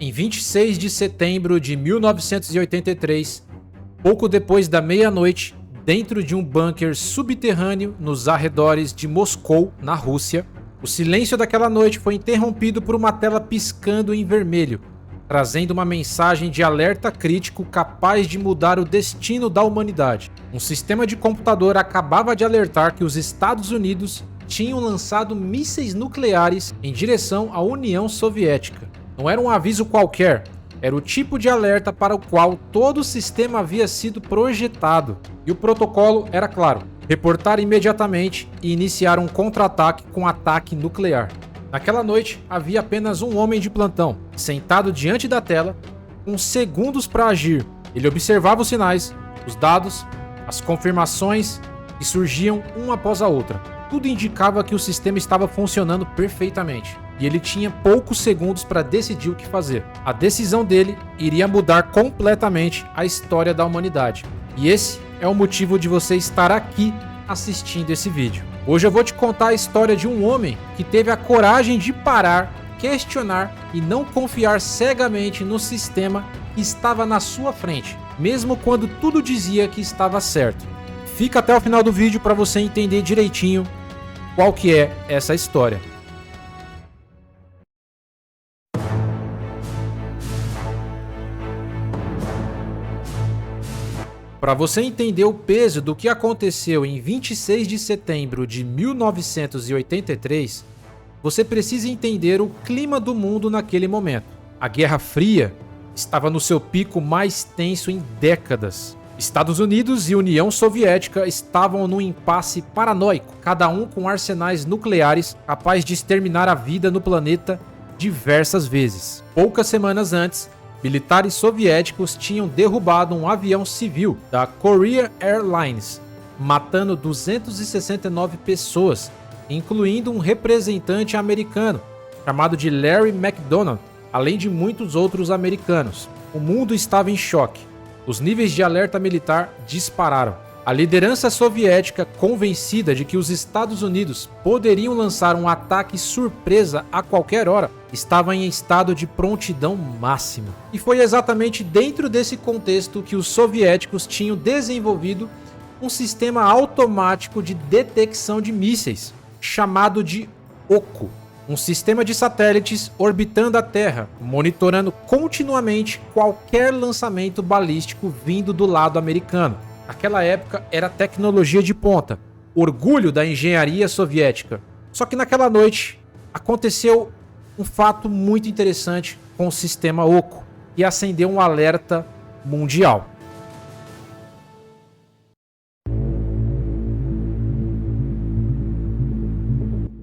Em 26 de setembro de 1983, pouco depois da meia-noite, dentro de um bunker subterrâneo nos arredores de Moscou, na Rússia, o silêncio daquela noite foi interrompido por uma tela piscando em vermelho, trazendo uma mensagem de alerta crítico capaz de mudar o destino da humanidade. Um sistema de computador acabava de alertar que os Estados Unidos tinham lançado mísseis nucleares em direção à União Soviética. Não era um aviso qualquer, era o tipo de alerta para o qual todo o sistema havia sido projetado. E o protocolo era claro: reportar imediatamente e iniciar um contra-ataque com ataque nuclear. Naquela noite, havia apenas um homem de plantão, sentado diante da tela, com segundos para agir. Ele observava os sinais, os dados, as confirmações que surgiam uma após a outra. Tudo indicava que o sistema estava funcionando perfeitamente, e ele tinha poucos segundos para decidir o que fazer. A decisão dele iria mudar completamente a história da humanidade. E esse é o motivo de você estar aqui assistindo esse vídeo. Hoje eu vou te contar a história de um homem que teve a coragem de parar, questionar e não confiar cegamente no sistema que estava na sua frente, mesmo quando tudo dizia que estava certo. Fica até o final do vídeo para você entender direitinho qual que é essa história. Para você entender o peso do que aconteceu em 26 de setembro de 1983, você precisa entender o clima do mundo naquele momento. A Guerra Fria estava no seu pico mais tenso em décadas. Estados Unidos e União Soviética estavam num impasse paranoico, cada um com arsenais nucleares capazes de exterminar a vida no planeta diversas vezes. Poucas semanas antes, militares soviéticos tinham derrubado um avião civil da Korean Airlines, matando 269 pessoas, incluindo um representante americano chamado de Larry McDonald, além de muitos outros americanos. O mundo estava em choque. Os níveis de alerta militar dispararam. A liderança soviética, convencida de que os Estados Unidos poderiam lançar um ataque surpresa a qualquer hora, estava em estado de prontidão máxima. E foi exatamente dentro desse contexto que os soviéticos tinham desenvolvido um sistema automático de detecção de mísseis, chamado de OCO. Um sistema de satélites orbitando a Terra, monitorando continuamente qualquer lançamento balístico vindo do lado americano. Naquela época era tecnologia de ponta, orgulho da engenharia soviética. Só que naquela noite aconteceu um fato muito interessante com o sistema OCO, que acendeu um alerta mundial.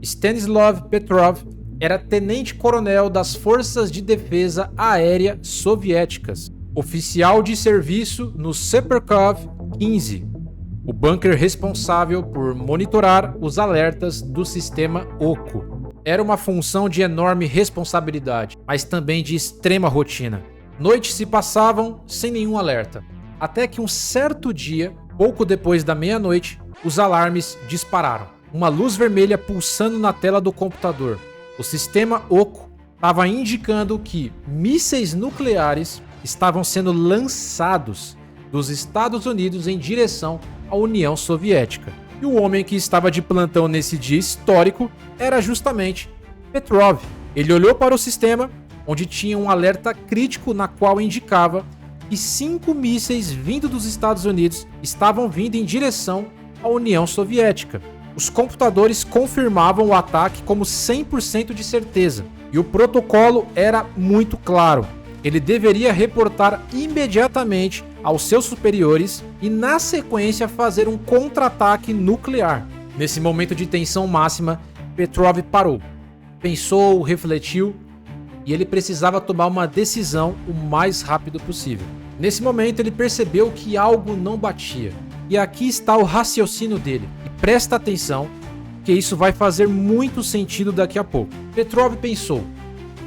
Stanislav Petrov era tenente-coronel das Forças de Defesa Aérea Soviéticas, oficial de serviço no Seperkov-15, o bunker responsável por monitorar os alertas do sistema OCO. Era uma função de enorme responsabilidade, mas também de extrema rotina. Noites se passavam sem nenhum alerta, até que um certo dia, pouco depois da meia-noite, os alarmes dispararam. Uma luz vermelha pulsando na tela do computador. O sistema OCO estava indicando que mísseis nucleares estavam sendo lançados dos Estados Unidos em direção à União Soviética. E o homem que estava de plantão nesse dia histórico era justamente Petrov. Ele olhou para o sistema, onde tinha um alerta crítico na qual indicava que 5 mísseis vindo dos Estados Unidos estavam vindo em direção à União Soviética. Os computadores confirmavam o ataque como 100% de certeza, e o protocolo era muito claro. Ele deveria reportar imediatamente aos seus superiores e, na sequência, fazer um contra-ataque nuclear. Nesse momento de tensão máxima, Petrov parou, pensou, refletiu, e ele precisava tomar uma decisão o mais rápido possível. Nesse momento, ele percebeu que algo não batia. E aqui está o raciocínio dele. E presta atenção, que isso vai fazer muito sentido daqui a pouco. Petrov pensou: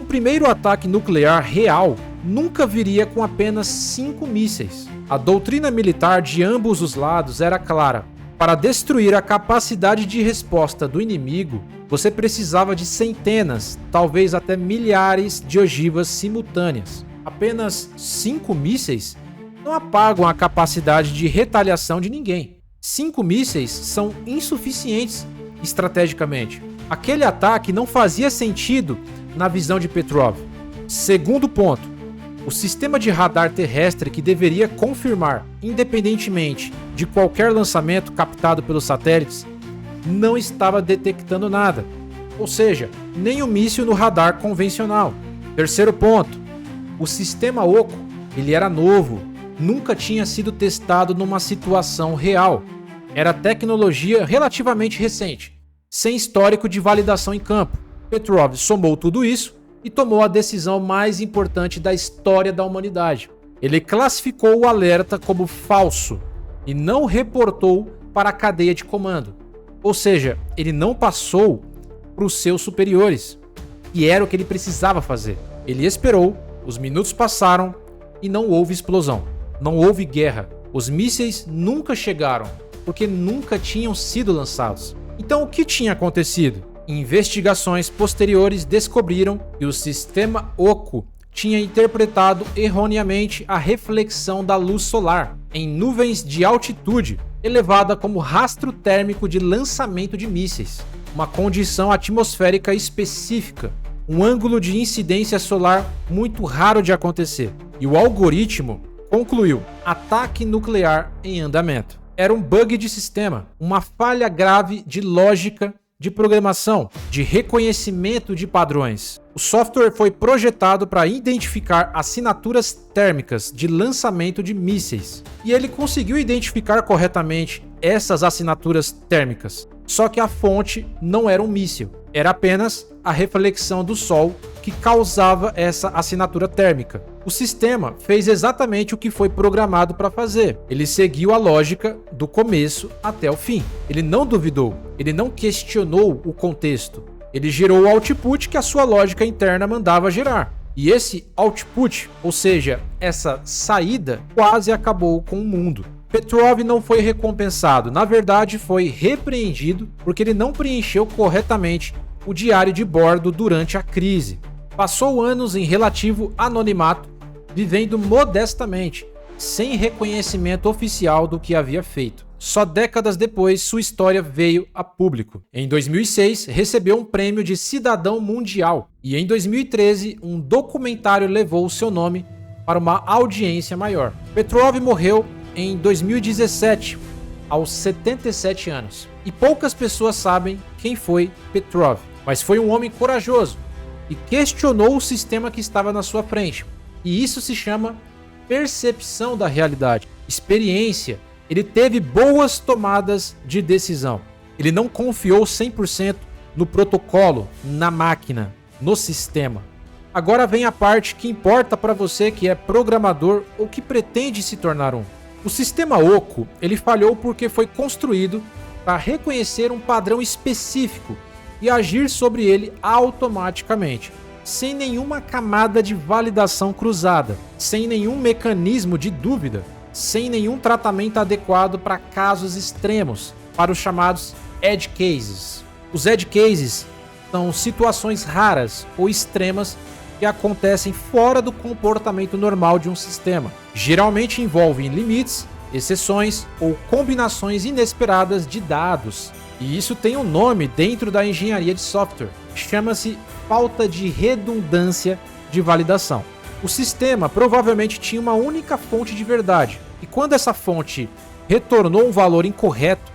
o primeiro ataque nuclear real nunca viria com apenas 5 mísseis. A doutrina militar de ambos os lados era clara: Para destruir a capacidade de resposta do inimigo, você precisava de centenas, talvez até milhares de ogivas simultâneas. Apenas 5 mísseis não apagam a capacidade de retaliação de ninguém. 5 mísseis são insuficientes estrategicamente. Aquele ataque não fazia sentido na visão de Petrov. Segundo ponto, o sistema de radar terrestre que deveria confirmar, independentemente de qualquer lançamento captado pelos satélites, não estava detectando nada. Ou seja, nem o míssil no radar convencional. Terceiro ponto, o sistema Oco, ele era novo, nunca tinha sido testado numa situação real. Era tecnologia relativamente recente, sem histórico de validação em campo. Petrov somou tudo isso e tomou a decisão mais importante da história da humanidade. Ele classificou o alerta como falso e não reportou para a cadeia de comando. Ou seja, ele não passou para os seus superiores, e era o que ele precisava fazer. Ele esperou, os minutos passaram e não houve explosão, não houve guerra. Os mísseis nunca chegaram, porque nunca tinham sido lançados. Então o que tinha acontecido? Investigações posteriores descobriram que o sistema Oco tinha interpretado erroneamente a reflexão da luz solar em nuvens de altitude elevada como rastro térmico de lançamento de mísseis, uma condição atmosférica específica, um ângulo de incidência solar muito raro de acontecer. E o algoritmo concluiu: ataque nuclear em andamento. Era um bug de sistema, uma falha grave de lógica, de programação, de reconhecimento de padrões. O software foi projetado para identificar assinaturas térmicas de lançamento de mísseis, e ele conseguiu identificar corretamente essas assinaturas térmicas. Só que a fonte não era um míssil, era apenas a reflexão do Sol que causava essa assinatura térmica. O sistema fez exatamente o que foi programado para fazer. Ele seguiu a lógica do começo até o fim. Ele não duvidou, ele não questionou o contexto. Ele gerou o output que a sua lógica interna mandava gerar. E esse output, ou seja, essa saída, quase acabou com o mundo. Petrov não foi recompensado, na verdade foi repreendido porque ele não preencheu corretamente o diário de bordo durante a crise. Passou anos em relativo anonimato, vivendo modestamente, sem reconhecimento oficial do que havia feito. Só décadas depois, sua história veio a público. Em 2006, recebeu um prêmio de cidadão mundial. E em 2013, um documentário levou seu nome para uma audiência maior. Petrov morreu em 2017, aos 77 anos. E poucas pessoas sabem quem foi Petrov. Mas foi um homem corajoso e questionou o sistema que estava na sua frente. E isso se chama percepção da realidade, experiência. Ele teve boas tomadas de decisão. Ele não confiou 100% no protocolo, na máquina, no sistema. Agora vem a parte que importa para você que é programador ou que pretende se tornar um. O sistema Oco, ele falhou porque foi construído para reconhecer um padrão específico e agir sobre ele automaticamente, sem nenhuma camada de validação cruzada, sem nenhum mecanismo de dúvida, sem nenhum tratamento adequado para casos extremos, para os chamados edge cases. Os edge cases são situações raras ou extremas que acontecem fora do comportamento normal de um sistema. Geralmente envolvem limites, exceções ou combinações inesperadas de dados. E isso tem um nome dentro da engenharia de software. Chama-se falta de redundância de validação. O sistema provavelmente tinha uma única fonte de verdade. E quando essa fonte retornou um valor incorreto,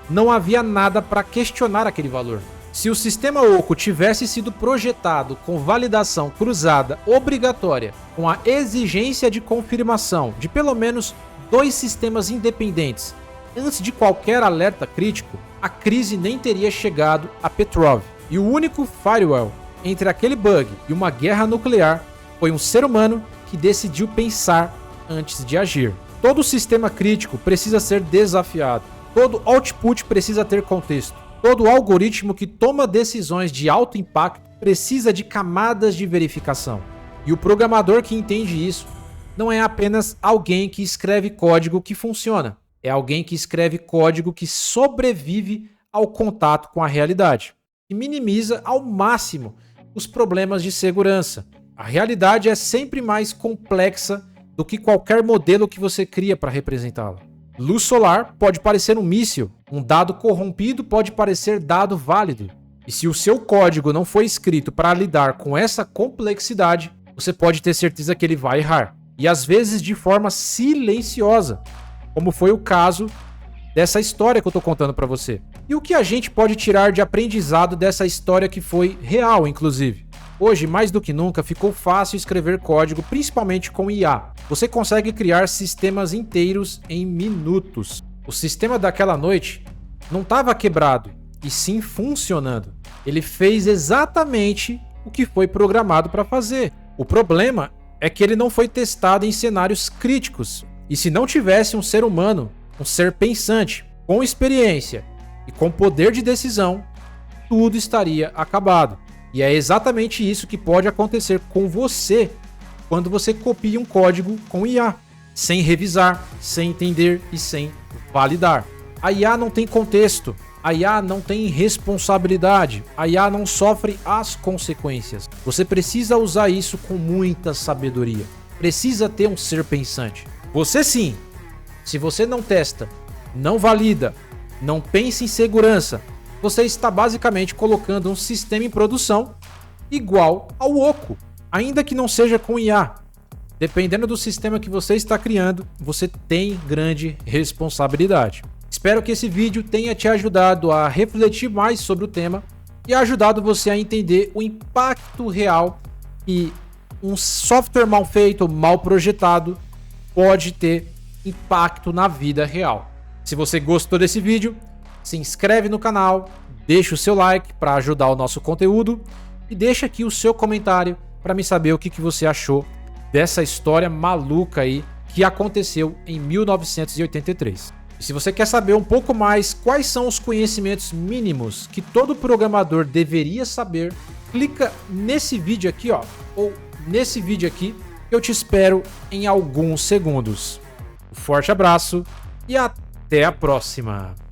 não havia nada para questionar aquele valor. Se o sistema Oco tivesse sido projetado com validação cruzada obrigatória, com a exigência de confirmação de pelo menos 2 sistemas independentes antes de qualquer alerta crítico, a crise nem teria chegado a Petrov. E o único firewall entre aquele bug e uma guerra nuclear foi um ser humano que decidiu pensar antes de agir. Todo sistema crítico precisa ser desafiado. Todo output precisa ter contexto. Todo algoritmo que toma decisões de alto impacto precisa de camadas de verificação. E o programador que entende isso não é apenas alguém que escreve código que funciona. É alguém que escreve código que sobrevive ao contato com a realidade e minimiza ao máximo os problemas de segurança. A realidade é sempre mais complexa do que qualquer modelo que você cria para representá-la. Luz solar pode parecer um míssil, um dado corrompido pode parecer dado válido. E se o seu código não foi escrito para lidar com essa complexidade, você pode ter certeza que ele vai errar. E às vezes de forma silenciosa, como foi o caso dessa história que eu estou contando para você. E o que a gente pode tirar de aprendizado dessa história que foi real, inclusive? Hoje, mais do que nunca, ficou fácil escrever código, principalmente com IA. Você consegue criar sistemas inteiros em minutos. O sistema daquela noite não estava quebrado, e sim funcionando. Ele fez exatamente o que foi programado para fazer. O problema é que ele não foi testado em cenários críticos. E se não tivesse um ser humano, um ser pensante, com experiência e com poder de decisão, tudo estaria acabado. E é exatamente isso que pode acontecer com você quando você copia um código com IA, sem revisar, sem entender e sem validar. A IA não tem contexto, a IA não tem responsabilidade, a IA não sofre as consequências. Você precisa usar isso com muita sabedoria. Precisa ter um ser pensante. Você sim, se você não testa, não valida, não pensa em segurança, você está basicamente colocando um sistema em produção igual ao oco, ainda que não seja com IA. Dependendo do sistema que você está criando, você tem grande responsabilidade. Espero que esse vídeo tenha te ajudado a refletir mais sobre o tema e ajudado você a entender o impacto real que um software mal feito, mal projetado, pode ter impacto na vida real. Se você gostou desse vídeo, se inscreve no canal, deixa o seu like para ajudar o nosso conteúdo e deixa aqui o seu comentário para me saber o que você achou dessa história maluca aí que aconteceu em 1983. E se você quer saber um pouco mais quais são os conhecimentos mínimos que todo programador deveria saber, clica nesse vídeo aqui, ó, ou nesse vídeo aqui, eu te espero em alguns segundos. Um forte abraço e até a próxima!